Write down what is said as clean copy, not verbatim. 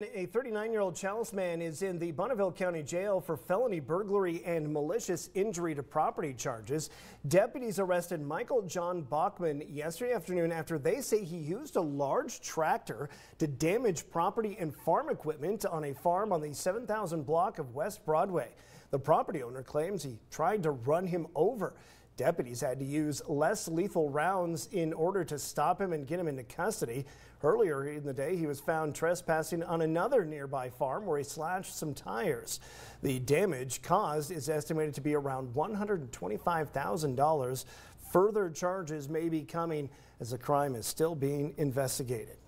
A 39-year-old Challis man is in the Bonneville County Jail for felony burglary and malicious injury to property charges. Deputies arrested Michael John Bachman yesterday afternoon after they say he used a large tractor to damage property and farm equipment on a farm on the 7,000 block of West Broadway. The property owner claims he tried to run him over. Deputies had to use less lethal rounds in order to stop him and get him into custody. Earlier in the day, he was found trespassing on another nearby farm where he slashed some tires. The damage caused is estimated to be around $125,000. Further charges may be coming as the crime is still being investigated.